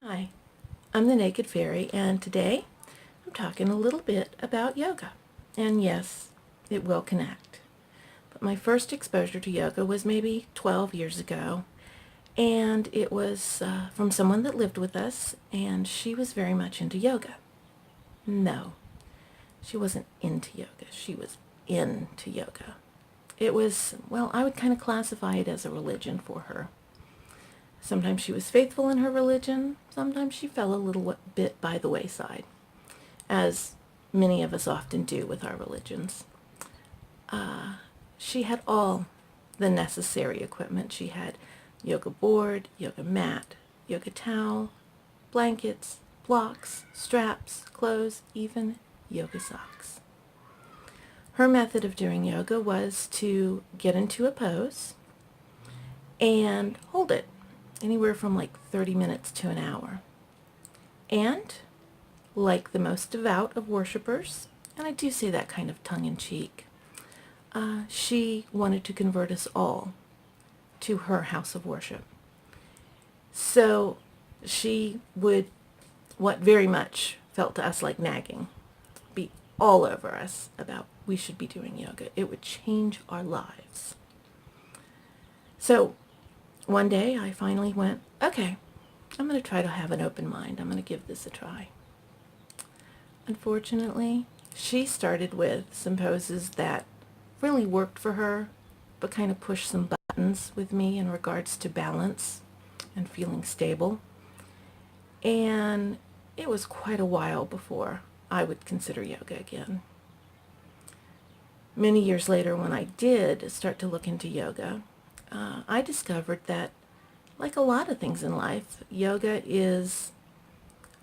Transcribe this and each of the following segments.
Hi, I'm the Naked Fairy, and today I'm talking a little bit about yoga. And yes, it will connect. But my first exposure to yoga was maybe 12 years ago, and it was from someone that lived with us, and she was very much into yoga. No, she wasn't into yoga, she was into yoga. It was, well, I would kind of classify it as a religion for her. Sometimes she was faithful in her religion, sometimes she fell a little bit by the wayside, as many of us often do with our religions. She had all the necessary equipment. She had yoga board, yoga mat, yoga towel, blankets, blocks, straps, clothes, even yoga socks. Her method of doing yoga was to get into a pose and hold it anywhere from like 30 minutes to an hour. And like the most devout of worshipers, and I do say that kind of tongue-in-cheek, she wanted to convert us all to her house of worship. So she would, what very much felt to us like nagging, be all over us about we should be doing yoga. It would change our lives. So one day I finally went, okay, I'm going to try to have an open mind. I'm going to give this a try. Unfortunately, she started with some poses that really worked for her, but kind of pushed some buttons with me in regards to balance and feeling stable. And it was quite a while before I would consider yoga again. Many years later, when I did start to look into yoga, I discovered that, like a lot of things in life, yoga is,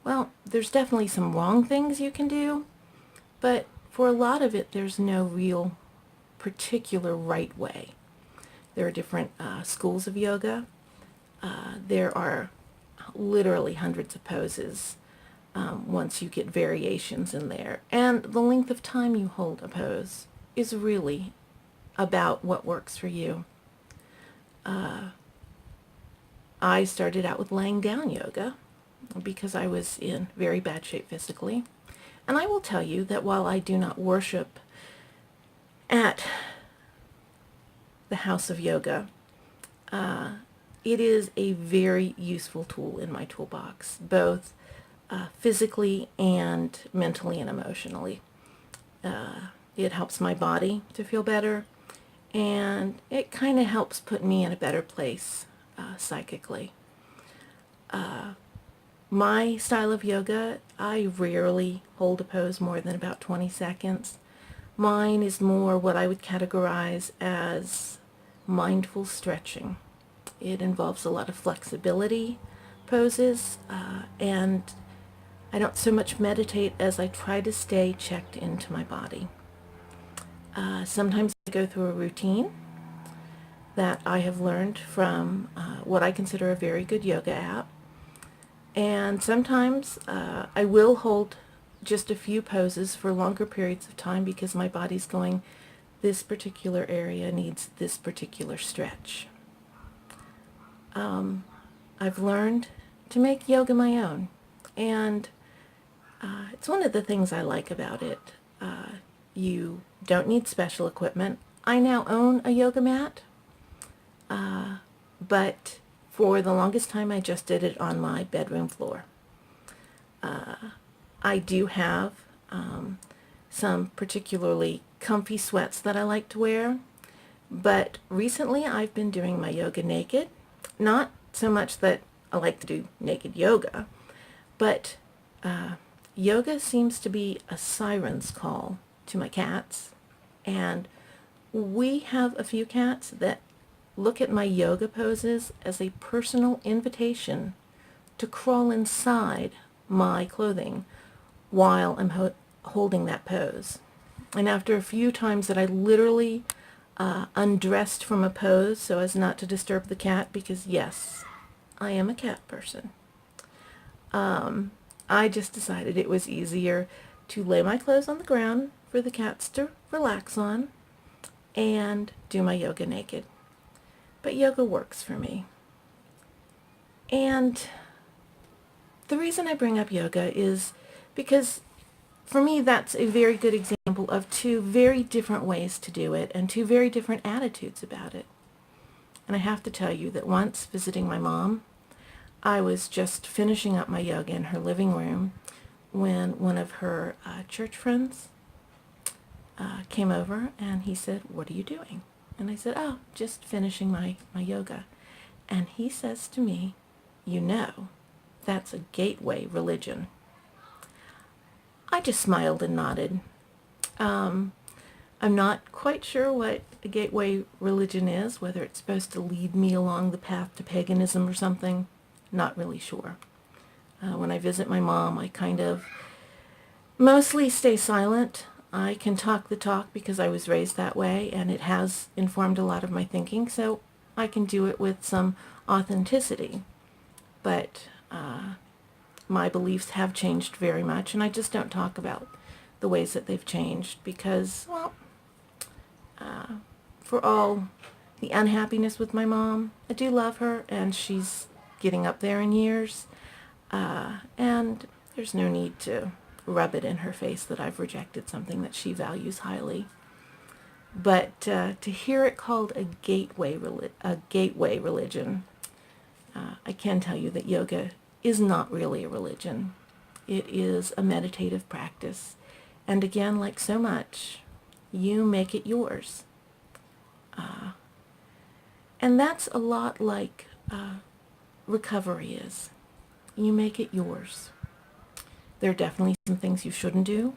well, there's definitely some wrong things you can do, but for a lot of it, there's no real particular right way. There are different schools of yoga. There are literally hundreds of poses once you get variations in there. And the length of time you hold a pose is really about what works for you. I started out with laying down yoga because I was in very bad shape physically. And I will tell you that while I do not worship at the house of yoga, it is a very useful tool in my toolbox, both physically and mentally and emotionally. It helps my body to feel better, and it kind of helps put me in a better place psychically. My style of yoga, I rarely hold a pose more than about 20 seconds. Mine is more what I would categorize as mindful stretching. It involves a lot of flexibility poses, and I don't so much meditate as I try to stay checked into my body. Sometimes I go through a routine that I have learned from what I consider a very good yoga app. And sometimes I will hold just a few poses for longer periods of time because my body's going, this particular area needs this particular stretch. I've learned to make yoga my own, and it's one of the things I like about it. You don't need special equipment. I now own a yoga mat, but for the longest time I just did it on my bedroom floor. I do have some particularly comfy sweats that I like to wear, but recently I've been doing my yoga naked. Not so much that I like to do naked yoga, but yoga seems to be a siren's call to my cats, and we have a few cats that look at my yoga poses as a personal invitation to crawl inside my clothing while I'm holding that pose. And after a few times that I literally undressed from a pose so as not to disturb the cat, because yes, I am a cat person, I just decided it was easier to lay my clothes on the ground for the cats to relax on and do my yoga naked. But yoga works for me. And the reason I bring up yoga is because for me that's a very good example of two very different ways to do it and two very different attitudes about it. And I have to tell you that once visiting my mom, I was just finishing up my yoga in her living room when one of her church friends came over and he said, "What are you doing?" And I said, "Oh, just finishing my yoga." And he says to me, "You know, that's a gateway religion." I just smiled and nodded. I'm not quite sure what a gateway religion is, whether it's supposed to lead me along the path to paganism or something. Not really sure. When I visit my mom, I kind of mostly stay silent. I can talk the talk because I was raised that way, and it has informed a lot of my thinking, so I can do it with some authenticity. But my beliefs have changed very much, and I just don't talk about the ways that they've changed because, well, for all the unhappiness with my mom, I do love her, and she's getting up there in years, and there's no need to rub it in her face that I've rejected something that she values highly. But to hear it called a gateway religion, I can tell you that yoga is not really a religion. It is a meditative practice. And again, like so much, you make it yours. And that's a lot like recovery is. You make it yours. There are definitely some things you shouldn't do.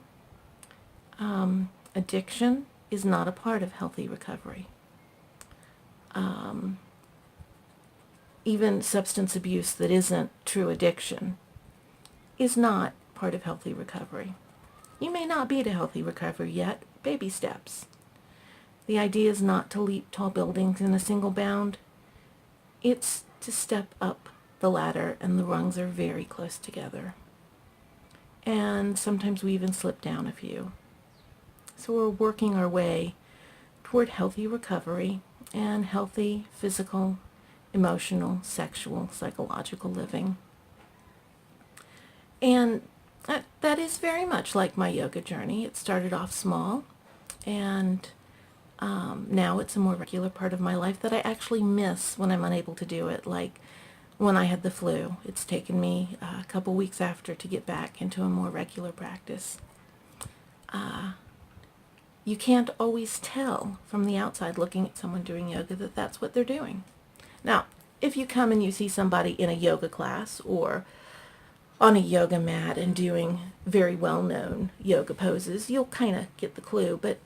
Addiction is not a part of healthy recovery. Even substance abuse that isn't true addiction is not part of healthy recovery. You may not be to healthy recovery yet. Baby steps. The idea is not to leap tall buildings in a single bound. It's to step up the ladder, and the rungs are very close together. And sometimes we even slip down a few. So we're working our way toward healthy recovery and healthy physical, emotional, sexual, psychological living. And that is very much like my yoga journey. It started off small, and now it's a more regular part of my life that I actually miss when I'm unable to do it, like when I had the flu. It's taken me a couple weeks after to get back into a more regular practice. You can't always tell from the outside looking at someone doing yoga that that's what they're doing. Now, if you come and you see somebody in a yoga class or on a yoga mat and doing very well-known yoga poses, you'll kind of get the clue. But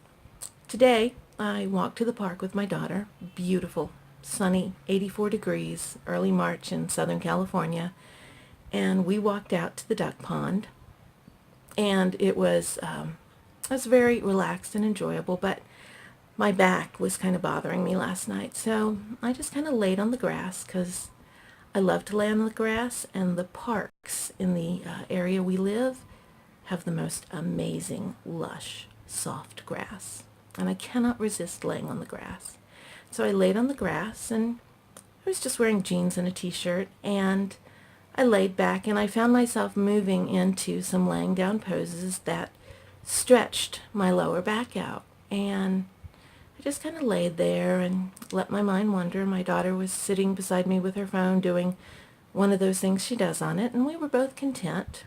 today, I walked to the park with my daughter. Beautiful, sunny, 84 degrees, early March in Southern California. And we walked out to the duck pond. And it was very relaxed and enjoyable, but my back was kind of bothering me last night. So I just kind of laid on the grass because I love to lay on the grass, and the parks in the area we live have the most amazing, lush, soft grass. And I cannot resist laying on the grass. So I laid on the grass, and I was just wearing jeans and a t-shirt, and I laid back, and I found myself moving into some laying down poses that stretched my lower back out. And I just kind of laid there and let my mind wander. My daughter was sitting beside me with her phone doing one of those things she does on it, and we were both content.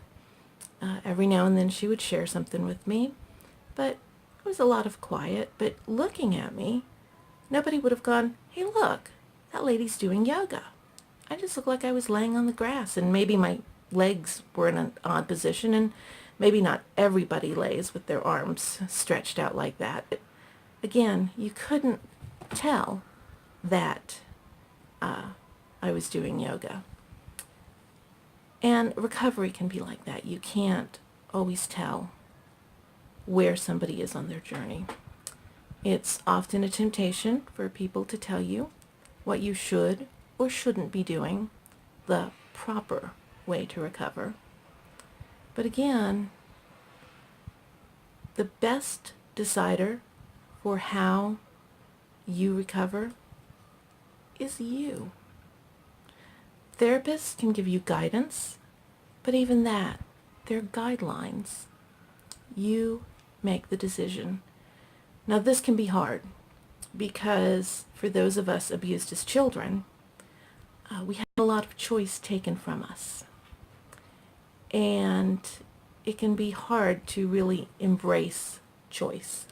Every now and then she would share something with me, but it was a lot of quiet. But looking at me, nobody would have gone, "Hey, look, that lady's doing yoga." I just looked like I was laying on the grass, and maybe my legs were in an odd position, and maybe not everybody lays with their arms stretched out like that. But again, you couldn't tell that I was doing yoga. And recovery can be like that. You can't always tell where somebody is on their journey. It's often a temptation for people to tell you what you should or shouldn't be doing, the proper way to recover. But again, the best decider for how you recover is you. Therapists can give you guidance But even that, they're guidelines. You make the decision. Now this can be hard because for those of us abused as children, we had a lot of choice taken from us. And it can be hard to really embrace choice.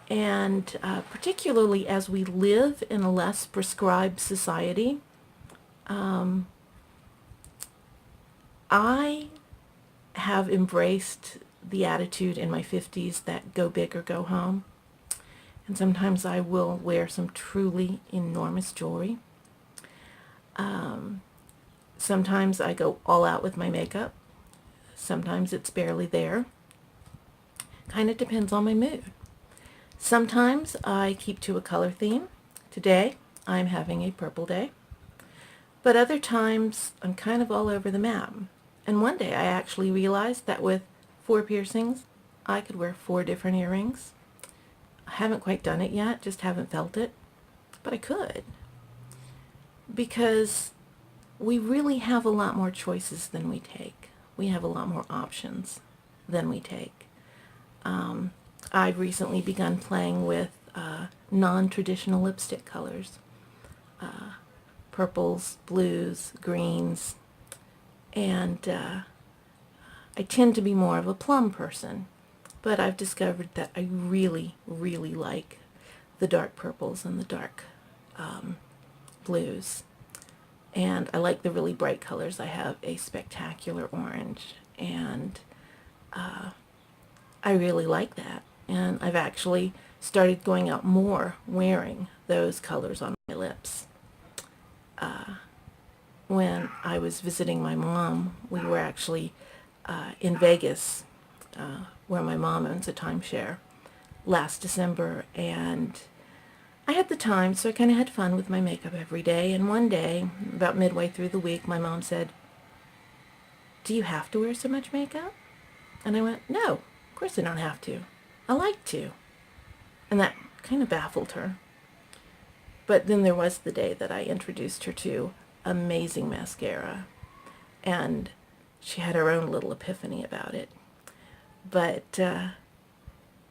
And particularly as we live in a less prescribed society, I have embraced the attitude in my 50s that go big or go home. And sometimes I will wear some truly enormous jewelry. Sometimes I go all out with my makeup. Sometimes it's barely there. Kind of depends on my mood. Sometimes I keep to a color theme. Today I'm having a purple day. But other times I'm kind of all over the map. And one day I actually realized that with 4 piercings, I could wear 4 different earrings. I haven't quite done it yet, just haven't felt it. But I could. Because we really have a lot more choices than we take. We have a lot more options than we take. I've recently begun playing with non-traditional lipstick colors. Purples, blues, greens, and I tend to be more of a plum person, but I've discovered that I really, really like the dark purples and the dark blues. And I like the really bright colors. I have a spectacular orange, and I really like that. And I've actually started going out more wearing those colors on my lips. When I was visiting my mom, we were actually in Vegas, where my mom owns a timeshare, last December, and I had the time, so I kind of had fun with my makeup every day. And one day, about midway through the week, my mom said, "Do you have to wear so much makeup?" And I went, "No, of course I don't have to. I like to." And that kind of baffled her. But then there was the day that I introduced her to amazing mascara, and she had her own little epiphany about it. But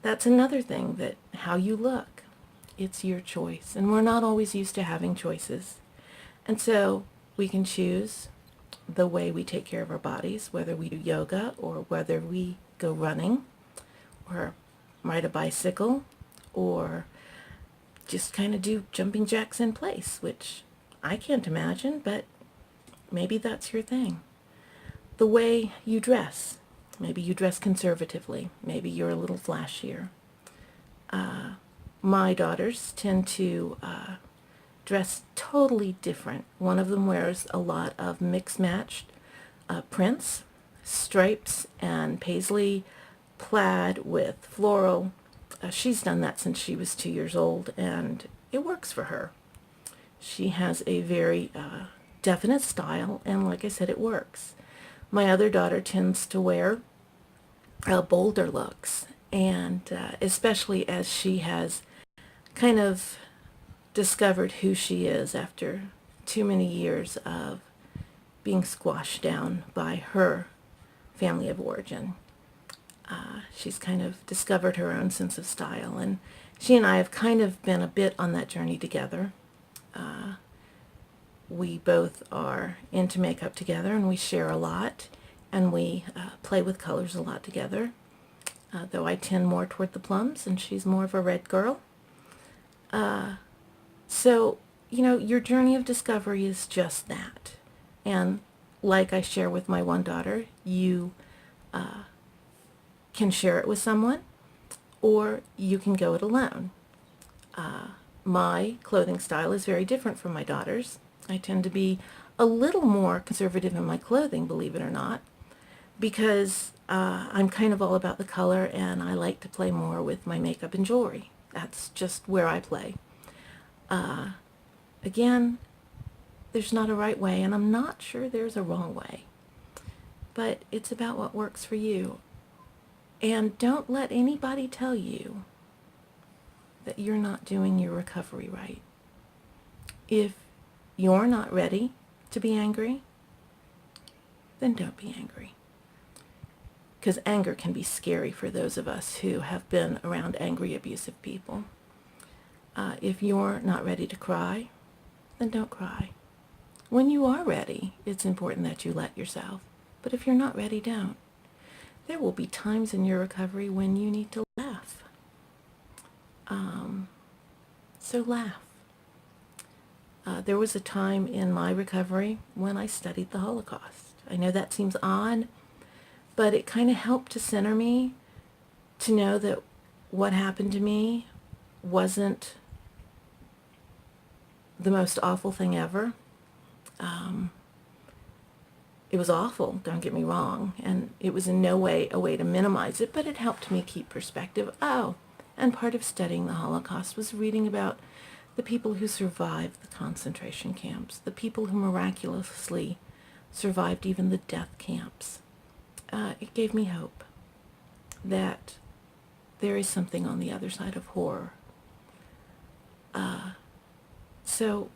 that's another thing, that how you look, it's your choice, and we're not always used to having choices. And so we can choose the way we take care of our bodies, whether we do yoga or whether we go running or ride a bicycle or just kind of do jumping jacks in place, which I can't imagine, but maybe that's your thing. The way you dress. Maybe you dress conservatively. Maybe you're a little flashier. My daughters tend to dress totally different. One of them wears a lot of mixed-matched prints, stripes, and paisley plaid with floral. She's done that since she was 2 years old, and it works for her. She has a very definite style, and like I said, it works. My other daughter tends to wear bolder looks, and especially as she has kind of discovered who she is after too many years of being squashed down by her family of origin. She's kind of discovered her own sense of style, and she and I have kind of been a bit on that journey together. We both are into makeup together, and we share a lot, and we play with colors a lot together, though I tend more toward the plums and she's more of a red girl. So, you know, your journey of discovery is just that. And like I share with my one daughter, you can share it with someone, or you can go it alone. My clothing style is very different from my daughter's. I tend to be a little more conservative in my clothing, believe it or not, because I'm kind of all about the color, and I like to play more with my makeup and jewelry. That's just where I play. Again, there's not a right way, and I'm not sure there's a wrong way, but it's about what works for you. And don't let anybody tell you that you're not doing your recovery right. If you're not ready to be angry, then don't be angry. Because anger can be scary for those of us who have been around angry, abusive people. If you're not ready to cry, then don't cry. When you are ready, it's important that you let yourself. But if you're not ready, don't. There will be times in your recovery when you need to laugh. So laugh. There was a time in my recovery when I studied the Holocaust. I know that seems odd, but it kind of helped to center me, to know that what happened to me wasn't the most awful thing ever. It was awful, don't get me wrong, and it was in no way a way to minimize it, but it helped me keep perspective. Oh, and part of studying the Holocaust was reading about the people who survived the concentration camps, the people who miraculously survived even the death camps. It gave me hope that there is something on the other side of horror. So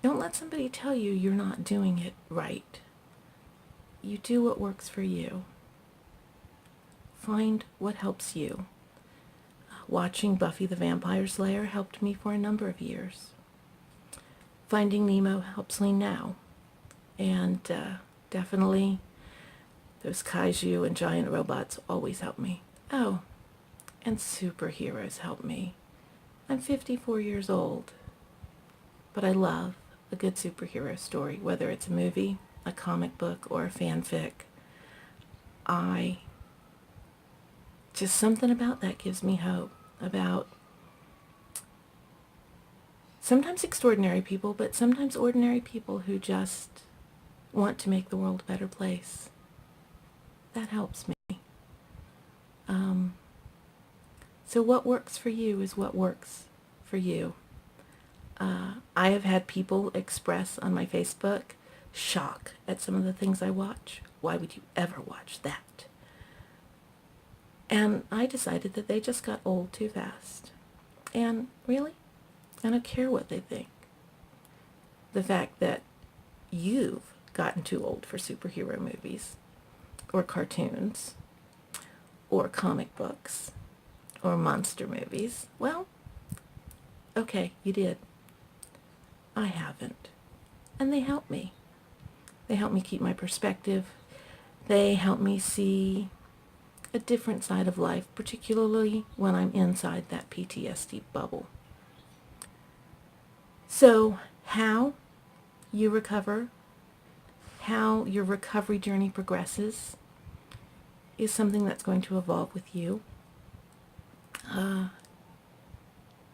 don't let somebody tell you you're not doing it right. You do what works for you. Find what helps you. Watching Buffy the Vampire Slayer helped me for a number of years. Finding Nemo helps me now. And definitely those kaiju and giant robots always help me. Oh, and superheroes help me. I'm 54 years old, but I love a good superhero story, whether it's a movie, a comic book, or a fanfic. Just something about that gives me hope, about sometimes extraordinary people, but sometimes ordinary people who just want to make the world a better place. That helps me. So what works for you is what works for you. I have had people express on my Facebook shock at some of the things I watch. Why would you ever watch that? And I decided that they just got old too fast. And really, I don't care what they think. The fact that you've gotten too old for superhero movies, or cartoons, or comic books, or monster movies, well, okay, you did. I haven't. And they help me. They help me keep my perspective. They help me see a different side of life, particularly when I'm inside that PTSD bubble. So, how you recover, how your recovery journey progresses, is something that's going to evolve with you.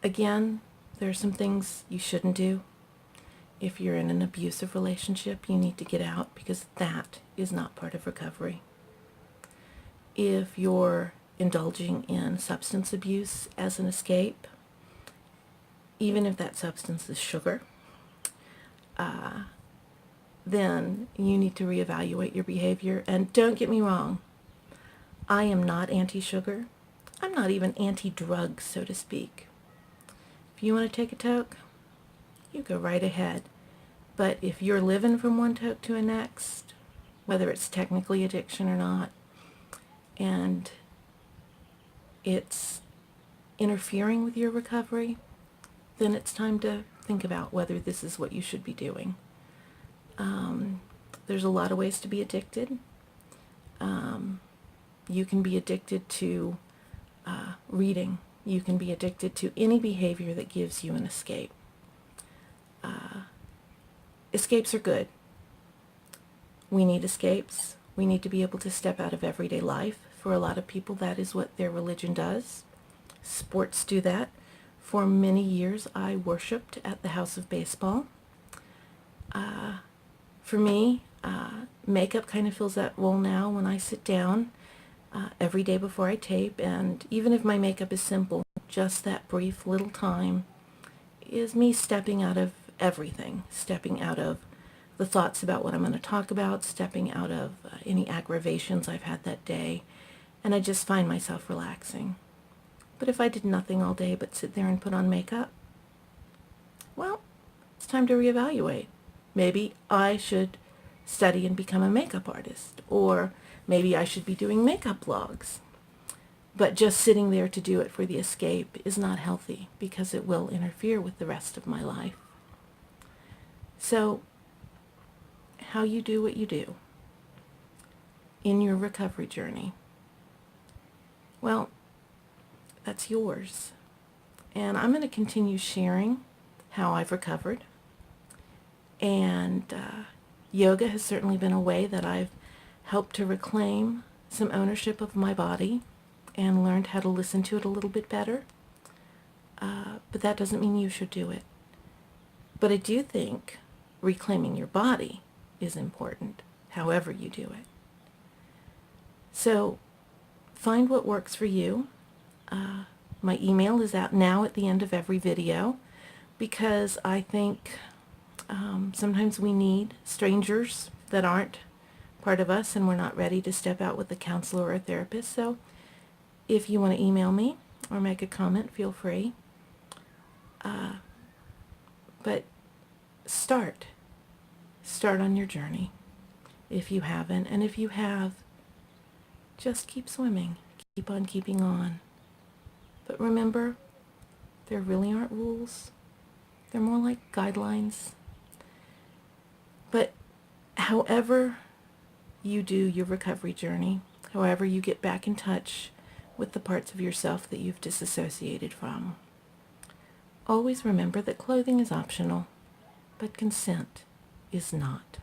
Again, there are some things you shouldn't do. If you're in an abusive relationship, you need to get out, because that is not part of recovery. If you're indulging in substance abuse as an escape, even if that substance is sugar, then you need to reevaluate your behavior. And don't get me wrong, I am not anti-sugar. I'm not even anti-drugs, so to speak. If you want to take a toke, you go right ahead. But if you're living from one toke to the next, whether it's technically addiction or not, and it's interfering with your recovery, then it's time to think about whether this is what you should be doing. There's a lot of ways to be addicted. You can be addicted to reading. You can be addicted to any behavior that gives you an escape. Escapes are good. We need escapes. We need to be able to step out of everyday life. For a lot of people, that is what their religion does. Sports do that. For many years, I worshipped at the House of Baseball. For me, makeup kind of fills that role now when I sit down every day before I tape, and even if my makeup is simple, just that brief little time is me stepping out of everything, stepping out of the thoughts about what I'm going to talk about, stepping out of any aggravations I've had that day, and I just find myself relaxing. But if I did nothing all day but sit there and put on makeup, well, it's time to reevaluate. Maybe I should study and become a makeup artist, or maybe I should be doing makeup blogs. But just sitting there to do it for the escape is not healthy because it will interfere with the rest of my life. So, how you do what you do in your recovery journey, well, that's yours. And I'm going to continue sharing how I've recovered. And yoga has certainly been a way that I've helped to reclaim some ownership of my body and learned how to listen to it a little bit better. But that doesn't mean you should do it. But I do think reclaiming your body is important, however you do it. So find what works for you. My email is out now at the end of every video because I think sometimes we need strangers that aren't part of us and we're not ready to step out with a counselor or a therapist. So if you want to email me or make a comment, feel free. But start on your journey if you haven't. And if you have, just keep swimming. Keep on keeping on. But remember, there really aren't rules. They're more like guidelines. But however you do your recovery journey, however you get back in touch with the parts of yourself that you've disassociated from, always remember that clothing is optional, but consent is not.